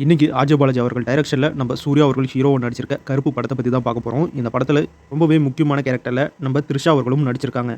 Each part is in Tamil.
இன்னைக்கு ஆர்ஜே பாலாஜி அவர்கள் டைரக்ஷன்ல நம்ம சூர்யா அவர்கள் ஹீரோவா நடிச்சிருக்க கருப்பு படத்த பத்தி தான் பார்க்க போறோம். இந்த படத்துல ரொம்பவே முக்கியமான கேரக்டர்ல நம்ம த்ரிஷா அவர்களும் நடிச்சிருக்காங்க.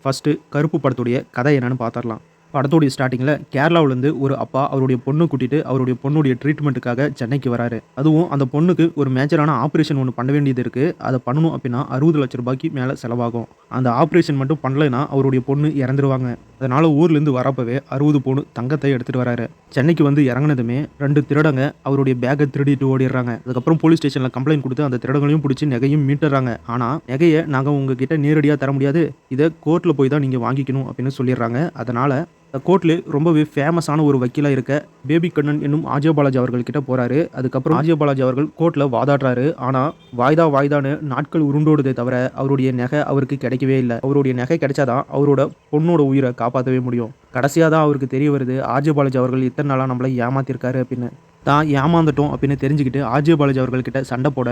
ஃபர்ஸ்ட் கருப்பு படத்துடைய கதை என்னன்னு பார்த்தரலாம். படத்தோடைய ஸ்டார்ட்டிங்ல கேரளாவிலேருந்து ஒரு அப்பா அவருடைய பொண்ணு கூட்டிட்டு அவருடைய பொண்ணுடைய ட்ரீட்மெண்ட்டுக்காக சென்னைக்கு வராரு. அதுவும் அந்த பொண்ணுக்கு ஒரு மேஜரான ஆப்ரேஷன் ஒன்று பண்ண வேண்டியது இருக்கு. அதை பண்ணணும் அப்படின்னா 60 லட்சம் ரூபாய்க்கு மேலே செலவாகும். அந்த ஆப்ரேஷன் மட்டும் பண்ணலைன்னா அவருடைய பொண்ணு இறந்துருவாங்க. அதனால ஊர்லேருந்து வரப்பவே 60 பவுன் தங்கத்தை எடுத்துட்டு வராரு. சென்னைக்கு வந்து இறங்குனதுமே 2 திருடங்க அவருடைய பேக்கை திருடிட்டு ஓடிடுறாங்க. அதுக்கப்புறம் போலீஸ் ஸ்டேஷனில் கம்ப்ளைண்ட் கொடுத்து அந்த திருடங்களையும் பிடிச்சி நகையும் மீட்டுறாங்க. ஆனால் நகையை நாங்கள் உங்ககிட்ட நேரடியாக தர முடியாது, இதை கோர்ட்டில் போய் தான் நீங்கள் வாங்கிக்கணும் அப்படின்னு சொல்லிடுறாங்க. அதனால கோர்ட்ல ரொம்பவே ஃபேமஸான ஒரு வக்கீலா இருக்க பேபி கண்ணன் என்னும் ஆர்ஜே பாலாஜி அவர்கள் கிட்ட போறாரு. அதுக்கப்புறம் ஆர்ஜே பாலாஜி அவர்கள் கோர்ட்ல வாதாடுறாரு. ஆனா வாய்தான்னு நாட்கள் உருண்டோடுதே தவிர அவருடைய நகை அவருக்கு கிடைக்கவே இல்லை. அவருடைய நகை கிடைச்சாதான் அவரோட பொண்ணோட உயிரை காப்பாற்றவே முடியும். கடைசியாக தான் அவருக்கு தெரிய வருது ஆர்ஜே பாலாஜி அவர்கள் இத்தனை நாளாக நம்மளை ஏமாத்திருக்காரு அப்படின்னு. தான் ஏமாந்துட்டோம் அப்படின்னு தெரிஞ்சுக்கிட்டு ஆர்ஜே பாலாஜி அவர்கள்கிட்ட சண்டை போட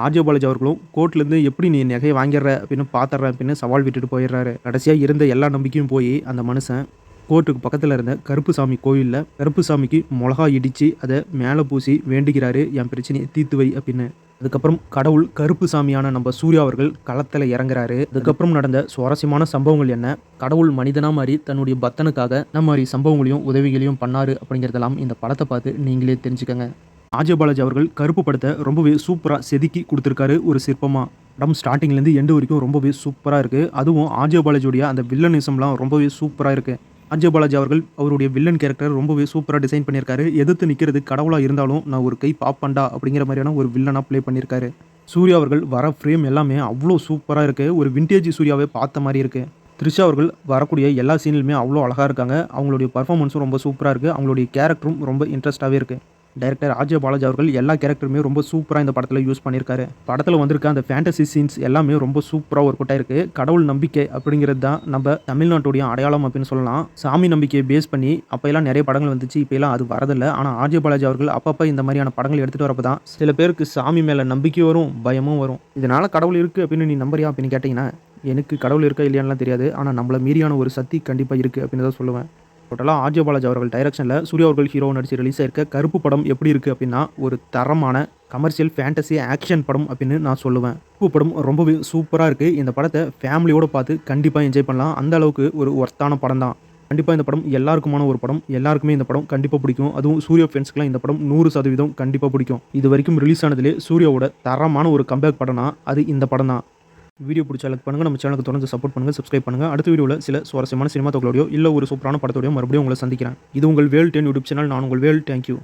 ஆர்ஜே பாலாஜி அவர்களும் கோர்ட்லேருந்து எப்படி நீ நகையை வாங்கிடுற அப்படின்னு பார்த்துட்ற அப்படின்னு சவால் விட்டுட்டு போயிடுறாரு. கடைசியாக இருந்த எல்லா நம்பிக்கையும் போய் அந்த மனுஷன் கோர்ட்டுக்கு பக்கத்தில் இருந்த கருப்புசாமி கோயிலில் கருப்புசாமிக்கு மிளகா இடித்து அதை மேலே பூசி வேண்டிக்கிறாரு, என் பிரச்சனையை தீர்த்து வை அப்படின்னு. அதுக்கப்புறம் கடவுள் கருப்புசாமியான நம்ம சூர்யா அவர்கள் களத்தில் இறங்குறாரு. அதுக்கப்புறம் நடந்த சுவாரஸ்யமான சம்பவங்கள் என்ன, கடவுள் மனிதனா மாதிரி தன்னுடைய பக்தனுக்காக இந்த மாதிரி சம்பவங்களையும் உதவிகளையும் பண்ணாரு அப்படிங்கிறதெல்லாம் இந்த படத்தை பார்த்து நீங்களே தெரிஞ்சுக்கங்க. ஆர்ஜே பாலாஜி அவர்கள் கருப்பு படத்தை ரொம்பவே சூப்பராக செதுக்கி கொடுத்துருக்காரு ஒரு சிற்பமாக. படம் ஸ்டார்டிங்லேருந்து எண்டு வரைக்கும் ரொம்பவே சூப்பராக இருக்குது. அதுவும் ஆர்ஜே பாலாஜியோடைய அந்த வில்லனிசம்லாம் ரொம்பவே சூப்பராக இருக்குது. ஆர்ஜே பாலாஜி அவர்கள் அவருடைய வில்லன் கேரக்டர் ரொம்பவே சூப்பராக டிசைன் பண்ணியிருக்காரு. எதிர்த்து நிற்கிறது கடவுளாக இருந்தாலும் நான் ஒரு கை பாப்பண்டா அப்படிங்கிற மாதிரியான ஒரு வில்லனாக ப்ளே பண்ணியிருக்காரு. சூர்யா அவர்கள் வர ஃப்ரேம் எல்லாமே அவ்வளோ சூப்பராக இருக்குது. ஒரு விண்டேஜ் சூர்யாவே பார்த்த மாதிரி இருக்குது. த்ரிஷா அவர்கள் வரக்கூடிய எல்லா சீனிலுமே அவ்வளோ அழகாக இருக்காங்க. அவங்களுடைய பர்ஃபார்மன்ஸும் ரொம்ப சூப்பராக இருக்குது. அவங்களுடைய கேரக்டரும் ரொம்ப இன்ட்ரெஸ்ட்டாகவே இருக்குது. டைரக்டர் ஆர்ஜே பாலாஜி அவர்கள் எல்லா கேரக்டருமே ரொம்ப சூப்பராக இந்த படத்தில் யூஸ் பண்ணியிருக்காரு. படத்தில் வந்திருக்க அந்த ஃபேண்டசி சீன்ஸ் எல்லாமே ரொம்ப சூப்பராக ஒர்க் அவுட் ஆயிருக்கு. கடவுள் நம்பிக்கை அப்படிங்கிறது தான் நம்ம தமிழ்நாட்டுடைய அடையாளம் அப்படின்னு சொல்லலாம். சாமி நம்பிக்கையை பேஸ் பண்ணி அப்போல்லாம் நிறைய படங்கள் வந்துச்சு, இப்போலாம் அது வரதில்லை. ஆனால் ஆர்ஜே பாலாஜி அவர்கள் அப்பப்போ இந்த மாதிரியான படங்கள் எடுத்துகிட்டு வரப்போ தான் சில பேருக்கு சாமி மேலே நம்பிக்கை வரும், பயமும் வரும். இதனால் கடவுள் இருக்குது அப்படின்னு நீ நம்புறியா அப்படின்னு கேட்டிங்கன்னா, எனக்கு கடவுள் இருக்கா இல்லையான்லாம் தெரியாது, ஆனால் நம்மளை மீறியான ஒரு சக்தி கண்டிப்பாக இருக்குது அப்படின்னு தான் சொல்லுவேன். டோட்டலாக ஆர்ஜே பாலாஜி அவர்கள் டைரக்ஷனில் சூர்யா அவர்கள் ஹீரோ நடிச்சு ரிலீஸ் ஆயிருக்க கருப்பு படம் எப்படி இருக்குது அப்படின்னா, ஒரு தரமான கமர்ஷியல் ஃபேண்டசி ஆக்ஷன் படம் அப்படின்னு நான் சொல்லுவேன். கருப்பு படம் ரொம்பவே சூப்பராக இருக்குது. இந்த படத்தை ஃபேமிலியோடு பார்த்து கண்டிப்பாக என்ஜாய் பண்ணலாம். அந்த அளவுக்கு ஒரு ஒர்த்தான படம் தான். கண்டிப்பாக இந்த படம் எல்லாருக்குமான ஒரு படம். எல்லாருக்குமே இந்த படம் கண்டிப்பாக பிடிக்கும். அதுவும் சூர்யா ஃபேன்ஸ்க்குலாம் இந்த படம் 100% கண்டிப்பாக பிடிக்கும். இது வரைக்கும் ரிலீஸ் ஆனதிலே சூர்யாவோட தரமான ஒரு கம்பேக் படம்னா அது இந்த படம் தான். வீடியோ பிடிச்ச லைக் பண்ணுங்கள், நம்ம சேனலுக்கு தொடர்ந்து சப்போர்ட் பண்ணுங்கள், சப்ஸ்கிரைப் பண்ணுங்கள். அடுத்த வீடியோவில் சில சுவாரஸ்யமான சினிமா தகவலோடையோ இல்லை ஒரு சூப்பரான படத்தோடையோ மறுபடியும் உங்களை சந்திக்கிறேன். இது உங்கள் வேல் 10 யூடியூப் சேனல். நான் உங்கள் வேல். தேங்க்யூ.